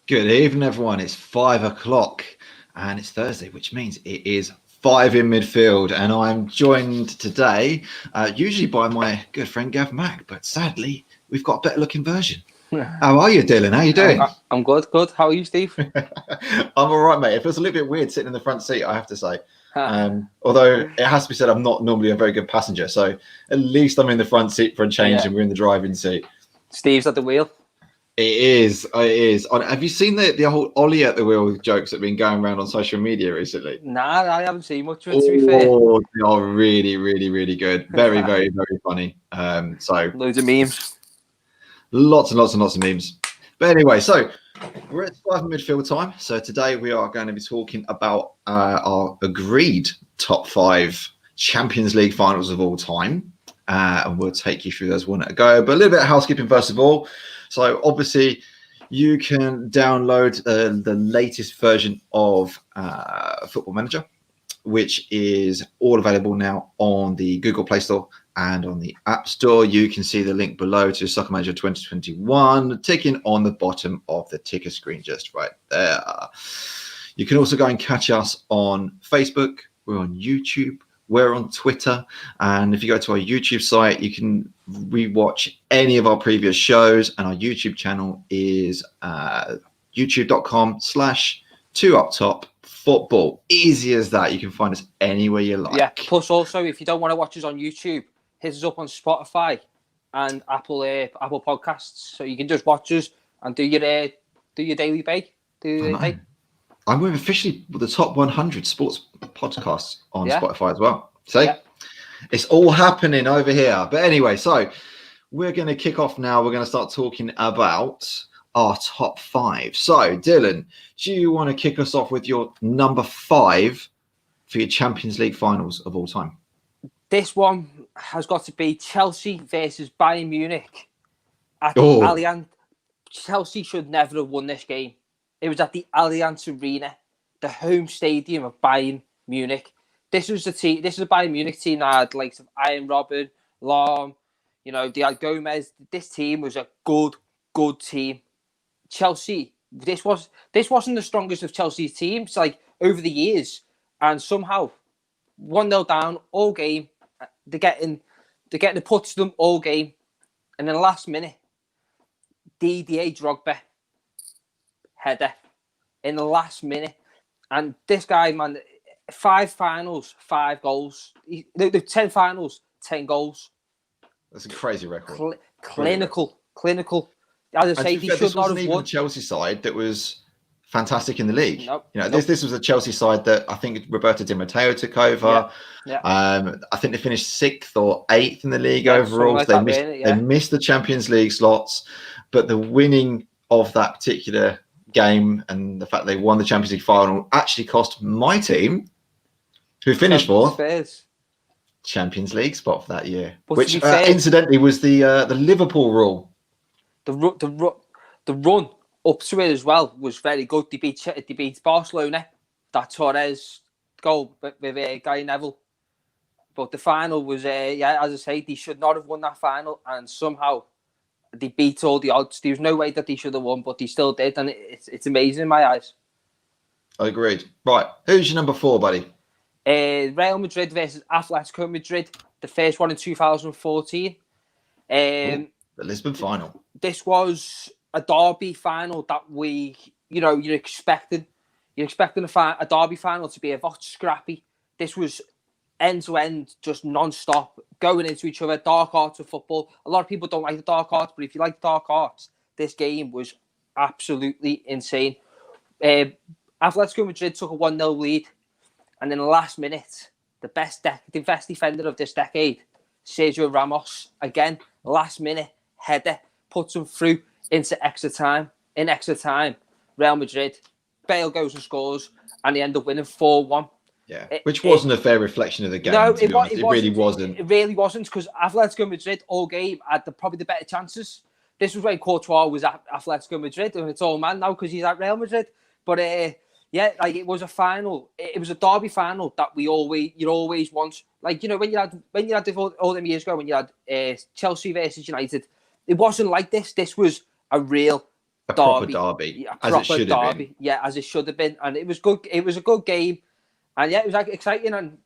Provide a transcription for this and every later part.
Good evening, everyone. It's 5 o'clock and it's Thursday, which means it is 5 in midfield. And I'm joined today, usually by my good friend Gav Mack, but sadly, we've got a better looking version. How are you, Dylan? How are you doing? I'm good. How are you, Steve? I'm all right, mate. It feels a little bit weird sitting in the front seat, I have to say. Although it has to be said, I'm not normally a very good passenger. So at least I'm in the front seat for a change and we're in the driving seat. Steve's at the wheel. It is. Have you seen the whole Ollie at the wheel jokes that have been going around on social media recently? Nah, I haven't seen much of it, to be fair. They are really, really, really good. Very, very, very funny. So loads of memes. Lots and lots and lots of memes. But anyway, so we're at 5 in midfield time. So today we are going to be talking about our agreed top 5 Champions League finals of all time. And we'll take you through those one at a go. But a little bit of housekeeping first of all. So obviously you can download the latest version of Football Manager, which is all available now on the Google Play Store and on the App Store. You can see the link below to Soccer Manager 2021 ticking on the bottom of the ticker screen just right there. You can also go and catch us on Facebook. We're on YouTube. We're on Twitter, and if you go to our YouTube site, you can rewatch any of our previous shows, and our YouTube channel is youtube.com/2uptopfootball. Easy as that. You can find us anywhere you like. Yeah, plus also, if you don't want to watch us on YouTube, hit us up on Spotify and Apple Podcasts, so you can just watch us and do your daily bake. And we're officially the top 100 sports podcasts on Spotify as well. So it's all happening over here. But anyway, so we're going to kick off now. We're going to start talking about our top 5. So, Dylan, do you want to kick us off with your number 5 for your Champions League finals of all time? This one has got to be Chelsea versus Bayern Munich at the Allianz. Chelsea should never have won this game. It was at the Allianz Arena, the home stadium of Bayern Munich. This was the team. This is a Bayern Munich team that had likes of Iron Robben, Lahm, they had Gomez. This team was a good team. Chelsea. This wasn't the strongest of Chelsea's teams like over the years, and somehow 1-0 down all game. They're getting the puts to them all game, and in the last minute, Didier Drogba header in the last minute, and this guy, man, 5 finals, 5 goals. 10 finals, 10 goals. That's a crazy record. Clinical. As I say, he should not have won. The Chelsea side that was fantastic in the league. Nope. This was a Chelsea side that I think Roberto Di Matteo took over. Yeah. I think they finished 6th or 8th in the league overall. Like they missed the Champions League slots, but the winning of that particular game and the fact they won the Champions League final actually cost my team, who finished 4th, Champions League spot for that year, but which incidentally was the Liverpool rule. The run up to it as well was very good. They beat Barcelona, that Torres goal with Gary Neville. But the final was, as I say, they should not have won that final, and somehow they beat all the odds. There was no way that they should have won, but they still did, and it's amazing in my eyes. I agreed. Right, who's your number 4, buddy? Real Madrid versus Atletico Madrid, the first one in 2014. The Lisbon final. This was a derby final that you're expecting a derby final to be a lot scrappy. This was end to end, just non-stop, going into each other, dark arts of football. A lot of people don't like the dark arts, but if you like dark arts, this game was absolutely insane. Atletico Madrid took a 1-0 lead, and in the last minute, the best defender of this decade, Sergio Ramos, again, last minute header, puts them through into extra time. In extra time, Real Madrid, Bale goes and scores, and they end up winning 4-1. Yeah, which wasn't a fair reflection of the game. No, it really wasn't. It really wasn't, because Atletico Madrid all game had probably the better chances. This was when Courtois was at Atletico Madrid, and it's all man now because he's at Real Madrid. But it was a final. It was a derby final that you'd always want. When you had all them years ago when you had Chelsea versus United, it wasn't like this. This was a real a proper derby, a as it proper should have derby. been. Yeah, as it should have been, and it was good. It was a good game, and yeah, it was like exciting. And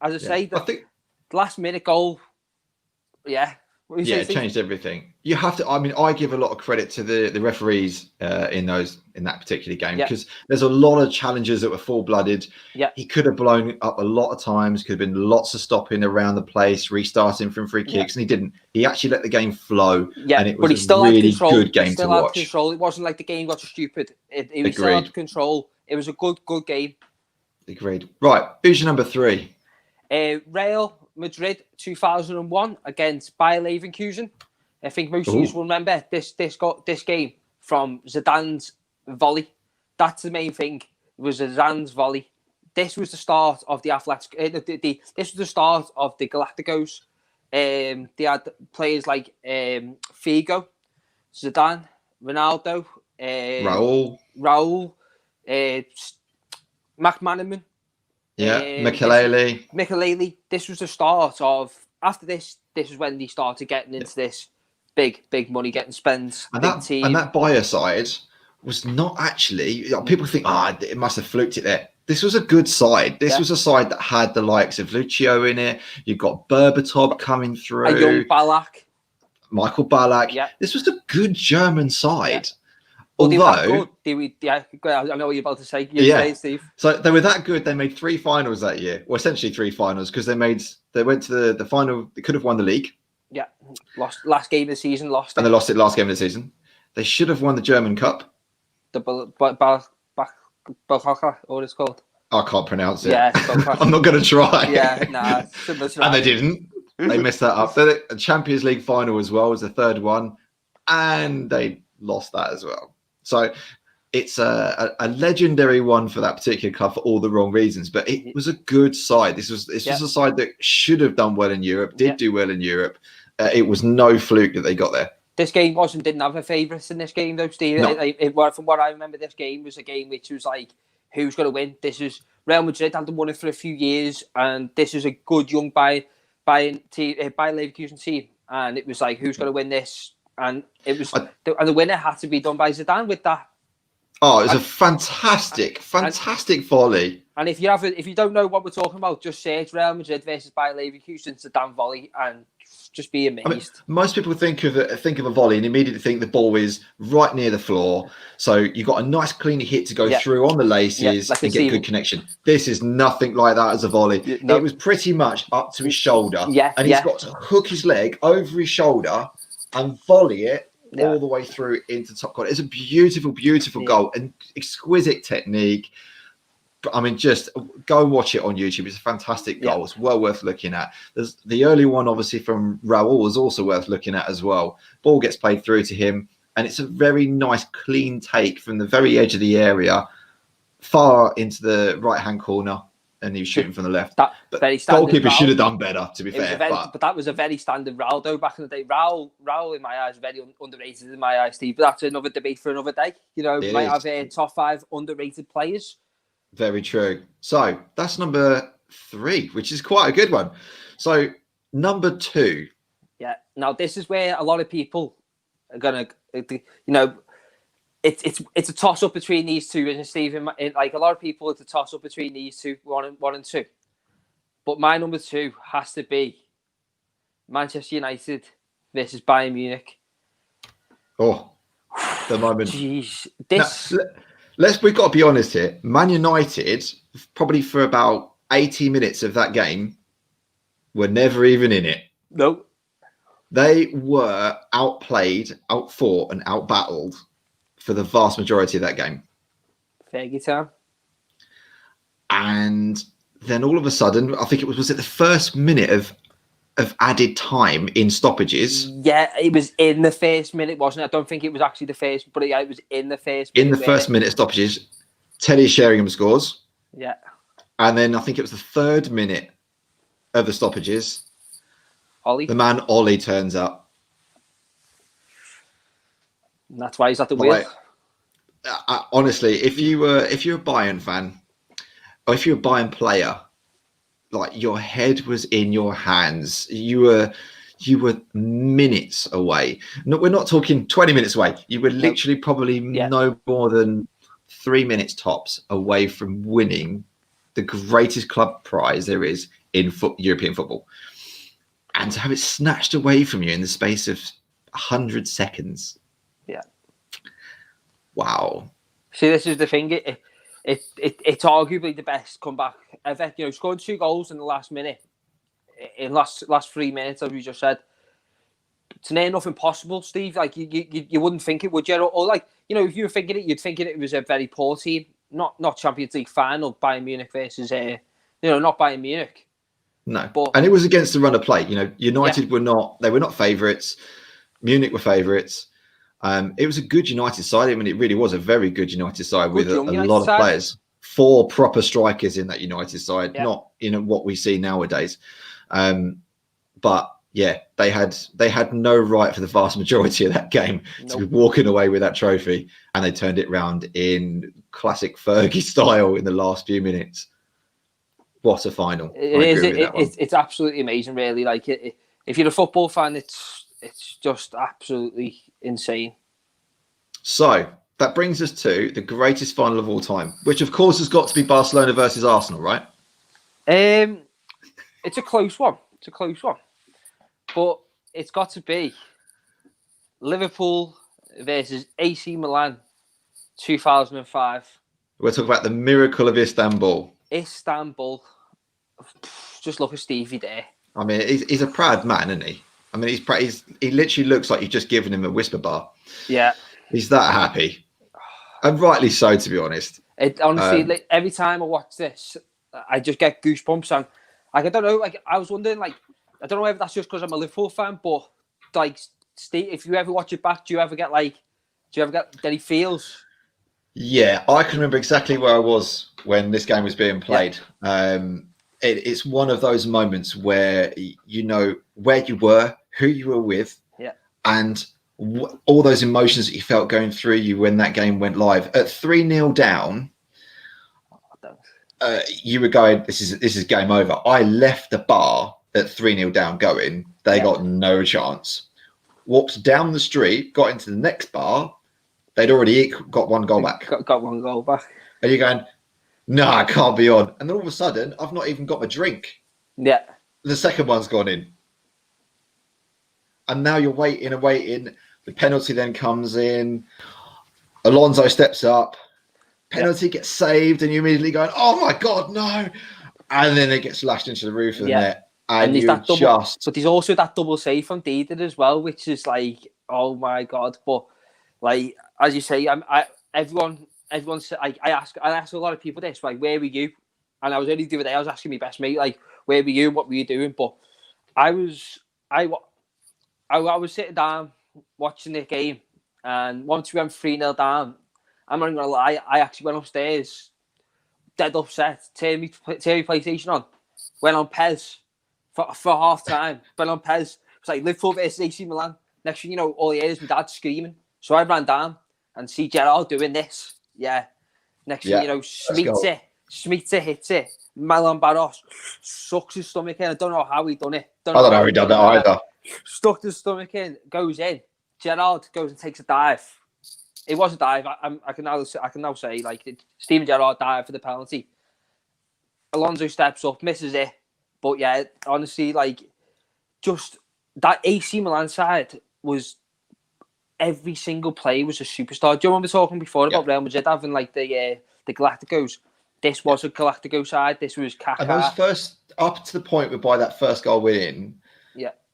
as I say, I think last minute goal. Yeah. Yeah, it changed everything. You have to. I mean, I give a lot of credit to the referees in that particular game because there's a lot of challenges that were full-blooded. Yeah, he could have blown up a lot of times. Could have been lots of stopping around the place, restarting from free kicks, and he didn't. He actually let the game flow. Yeah, and it but was he still a really had control. good game to watch. Control. It wasn't like the game got stupid. He still had control. It was a good game. Agreed. Right, who's your number 3? Real Madrid 2001 against Bayer Leverkusen. I think most of you will remember this game from Zidane's volley. That's the main thing. It was Zidane's volley. This was the start of the Athletic. This was the start of the Galacticos. They had players like Figo, Zidane, Ronaldo, Raul, McManaman. Mikelele. This was the start of. After this is when they started getting into this big money getting spent. And that Bayer side was not actually. People think, it must have fluked it there. This was a good side. This was a side that had the likes of Lucio in it. You've got Berbatov coming through. A young Ballack. Michael Ballack. Yeah. This was a good German side. Yeah. Well, I know what you're about to say. Say, Steve. So they were that good. They made 3 finals that year. Well, essentially 3 finals because they went to the final. They could have won the league. Yeah. Lost last game of the season. And they lost it last game of the season. They should have won the German Cup. The what it's called. I can't pronounce it. Yeah, I'm not going to try. Yeah, nah. And they didn't. They messed that up. The Champions League final as well was the 3rd one, and they lost that as well. So it's a legendary one for that particular club for all the wrong reasons. But it was a good side. This was a side that should have done well in Europe. Did do well in Europe. It was no fluke that they got there. This game didn't have a favourites in this game though, Steve. No. From what I remember, this game was a game which was like, who's going to win? This is Real Madrid hadn't won it for a few years, and this is a good young Bayer Leverkusen team, and it was like, who's going to win this? And it was, and the winner had to be done by Zidane with that. Oh, it was a fantastic volley. And if you don't know what we're talking about, just search Real Madrid versus Bayer Leverkusen Zidane volley and just be amazed. I mean, most people think of a volley and immediately think the ball is right near the floor, so you've got a nice clean hit to go through on the laces and get a good connection. This is nothing like that as a volley. No. It was pretty much up to his shoulder, and he's got to hook his leg over his shoulder and volley it all the way through into top corner. It's a beautiful goal and exquisite technique. I mean, just go and watch it on YouTube. It's a fantastic goal. It's well worth looking at. There's the early one, obviously, from Raul was also worth looking at as well. Ball gets played through to him, and it's a very nice, clean take from the very edge of the area, far into the right-hand corner, and he was shooting from the left. But goalkeeper should have done better, to be fair. But that was a very standard Raul, though, back in the day. Raul, in my eyes, very underrated in my eyes, Steve. But that's another debate for another day. You know, we might have top 5 underrated players. Very true. So that's number 3, which is quite a good one. So number 2. Yeah. Now this is where a lot of people are gonna, it's a toss up between these two, isn't it, Steve? Like a lot of people, it's a toss up between these two, one and 2. But my number 2 has to be Manchester United versus Bayern Munich. Oh, the moment. Jeez, we've got to be honest here. Man United, probably for about 80 minutes of that game, were never even in it. No. They were outplayed, outfought, and outbattled for the vast majority of that game. Fergie time. And then all of a sudden, I think was it the first minute of added time in stoppages? Yeah, it was in the first minute, wasn't it? I don't think it was actually the first, but it was in the first minute. In the first minute of stoppages, Teddy Sheringham scores. Yeah. And then I think it was the 3rd minute of the stoppages. Ollie. The man Ollie turns up. And that's why he's at the wheel. Honestly, if you're a Bayern fan, or if you're a Bayern player, like your head was in your hands. You you were minutes away. No, we're not talking 20 minutes away. You were literally probably no more than 3 minutes tops away from winning the greatest club prize there is in European football. And to have it snatched away from you in the space of 100 seconds. Yeah. Wow. See, this is the thing. It's arguably the best comeback ever. You know, scoring 2 goals in the last minute, in last 3 minutes, as we just said. It's near enough impossible, Steve. Like you wouldn't think it, would you? Or like, you know, if you were thinking it, you'd think it was a very poor team, not Champions League final, Bayern Munich versus not Bayern Munich. No, and it was against the run of play. You know, United were not favourites. Munich were favourites. It was a good United side. I mean, it really was a very good United side with a lot of players. 4 proper strikers in that United side, not what we see nowadays. But yeah, they had no right for the vast majority of that game to be walking away with that trophy, and they turned it round in classic Fergie style in the last few minutes. What a final! It's absolutely amazing, really. Like, if you're a football fan, it's just absolutely insane. So that brings us to the greatest final of all time, which of course has got to be Barcelona versus Arsenal, right? It's a close one. But it's got to be Liverpool versus AC Milan 2005. We're talking about the miracle of Istanbul. Just look at Stevie there. I mean, he's a proud man, isn't he? I mean, he literally looks like you've just given him a whisper bar. Yeah. He's that happy. And rightly so, to be honest. Honestly, like, every time I watch this, I just get goosebumps. And like, I don't know, like, I was wondering, like, I don't know if that's just because I'm a Liverpool fan, but like, Steve, if you ever watch it back, do you ever get any feels? Yeah, I can remember exactly where I was when this game was being played. Yeah. It's one of those moments where you know where you were, who you were with, and all those emotions that you felt going through you when that game went live. At 3-0 down, you were going, this is game over. I left the bar at 3-0 down going, they got no chance. Walked down the street, got into the next bar, they'd already got 1 goal back. Got 1 goal back. And you're going, no, I can't be on. And then all of a sudden, I've not even got my drink. Yeah. The second one's gone in. And now you're waiting. The penalty then comes in. Alonso steps up. Penalty gets saved, and you immediately going, oh my God, no. And then it gets lashed into the roof of the net. And there's that double, but there's also that double save from Dida as well, which is like, oh my God. But like, as you say, everyone's like, I ask a lot of people this, like, where were you? And I was only the other day, I was asking my best mate, like, where were you? What were you doing? But I was sitting down watching the game, and once we went 3-0 down, I'm not even gonna lie, I actually went upstairs, dead upset, turned my PlayStation on, went on PES for half time, went on PES. It's like Liverpool versus AC Milan. Next thing you know, all you hear is my dad screaming. So I ran down and see Gerrard doing this. Yeah. Next thing you know, Schmitzer hits it. Milan Barros sucks his stomach in. I don't know how he done it. I don't know how he done that either. Stuck his stomach in, goes in. Gerrard goes and takes a dive. It was a dive. I can now say, like, Steven Gerrard dived for the penalty. Alonso steps up, misses it. But yeah, honestly, like, just that AC Milan side was, every single player was a superstar. Do you remember talking before about Real Madrid having like the Galacticos? This was a Galactico side. This was Kaká. And those first, up to the point where by that first goal win,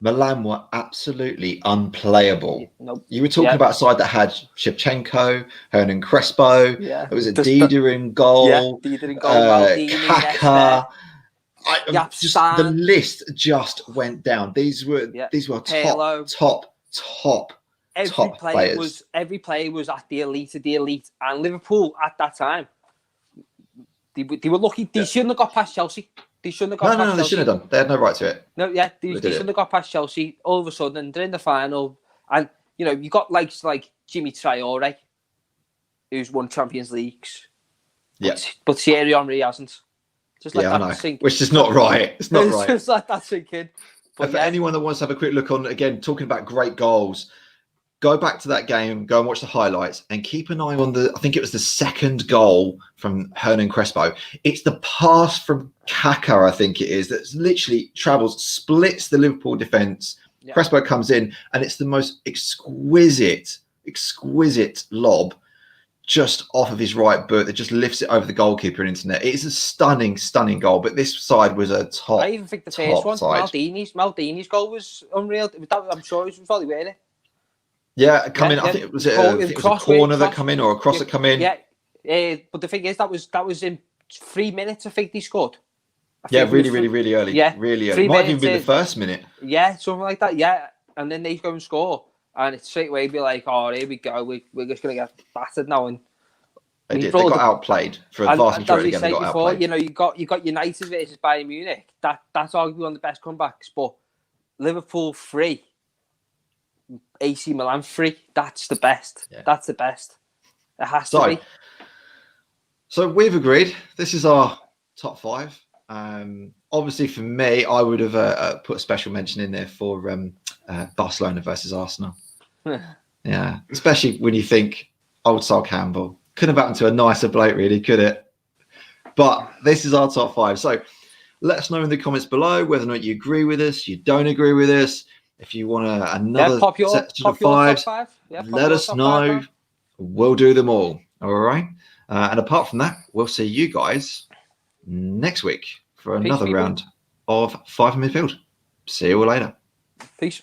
Milan were absolutely unplayable. You were talking about a side that had Shevchenko, Hernan Crespo. There was a Dida in goal. Dida in goal. Kaká. The list just went down. These were top players. Every player was at the elite of the elite, and Liverpool at that time, they were lucky. They shouldn't have got past Chelsea. They shouldn't have got past Chelsea. They shouldn't have done. They had no right to it. They shouldn't have got past Chelsea. All of a sudden, they're in the final, and you know you got likes like Jimmy Traore, who's won Champions Leagues. But Thierry Henry hasn't. Just like that sink. Which is not right. It's not right. Just like that sinking. But for anyone that wants to have a quick look on, again, talking about great goals, go back to that game, go and watch the highlights, and keep an eye on I think it was the second goal from Hernan Crespo. It's the pass from Kaka, I think it is, that literally travels, splits the Liverpool defence. Yeah. Crespo comes in, and it's the most exquisite lob just off of his right boot that just lifts it over the goalkeeper and into net. It is a stunning goal, but this side was a top. I even think the first one, Maldini's goal was unreal. I'm sure it was volley, wasn't it? Yeah, I think it was a corner that come in or a cross that come in. Yeah, but the thing is that was in 3 minutes. I think they scored. Really early. Yeah, really early. Might have even been the first minute. Yeah, something like that. Yeah, and then they go and score, and it's straight away be like, oh, here we go. We're just gonna get battered now. And they did. They got outplayed for a vast majority of the game. They got outplayed. You know, you got United versus Bayern Munich. That's arguably one of the best comebacks. But Liverpool 3. AC Milan 3. That's the best. Yeah. That's the best. It has to be. So we've agreed. This is our top 5. Obviously, for me, I would have put a special mention in there for Barcelona versus Arsenal. Yeah, especially when you think old Sol Campbell. Couldn't have happened to a nicer bloke, really, could it? But this is our top 5. So let us know in the comments below whether or not you agree with us, you don't agree with us. If you want another section of 5s, let us know. We'll do them all. All right. And apart from that, we'll see you guys next week for another round of 5 in Midfield. See you all later. Peace.